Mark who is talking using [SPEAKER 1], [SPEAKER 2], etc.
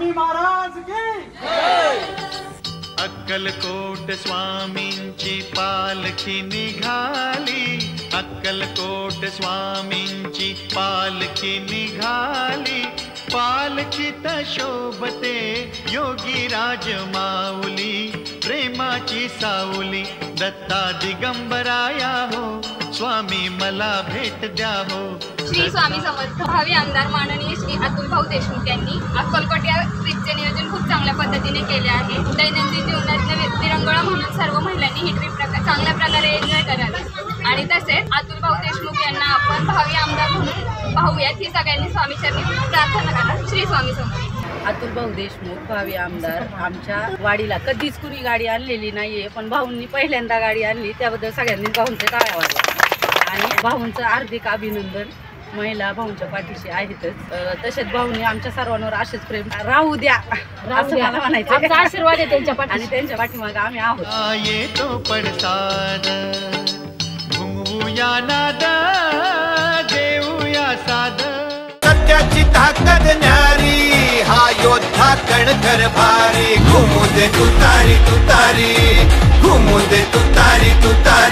[SPEAKER 1] स्वामी महाराज की।
[SPEAKER 2] अक्कलकोट स्वामींची पालखी निघाली, अक्कलकोट स्वामींची पालखी निघाली, पालखीत शोभते योगी राज माऊली, प्रेमाची सावली दत्ता दिगंबराया हो, स्वामी मला भेट द्या हो।
[SPEAKER 3] श्री स्वामी समर्थ। भावी आमदार माननीय श्री अतुल भाऊ देशमुख यांनी अक्कलकोट या ट्रिपचे नियोजन खूप चांगल्या पद्धतीने केले आहे। दैनंदिन जीवनात विरंगुळा म्हणून सर्व महिलांनी ही ट्रिप चांगल्या प्रकारे एन्जॉय करावी आणि तसेच अतुल भाऊ देशमुख यांना आपण भावी आमदार म्हणून पाहूयात ही सगळ्यांनी स्वामीचरणी प्रार्थना करा। श्री स्वामी समर्थ।
[SPEAKER 4] अतुल भाऊ देशमुख भावी आमदार आमच्या वाडीला कधीच कुणी गाडी आणलेली नाहीये, पण भाऊंनी पहिल्यांदा गाडी आणली त्याबद्दल सगळ्यांनी भाऊंचे टाळ्या वाजवा आणि भाऊंचं हार्दिक अभिनंदन। महिला भाऊंच्या पाठीशी आहेतच, तसेच भाऊंनी आमच्या सर्वांवर असेच प्रेम राहू द्या असं मला म्हणायचं।
[SPEAKER 3] आशीर्वाद आहे त्यांच्या पाठी
[SPEAKER 4] आणि त्यांच्या पाठीमागे आम्ही आहोत।
[SPEAKER 2] येतो पडसाद घुमवूया नाद देऊया साद,
[SPEAKER 5] सत्याची ताकद न्यारी हा योद्धा कणकर भारी, घुमू दे तुतारी तुतारी, घुमू दे तुतारी तुतारी।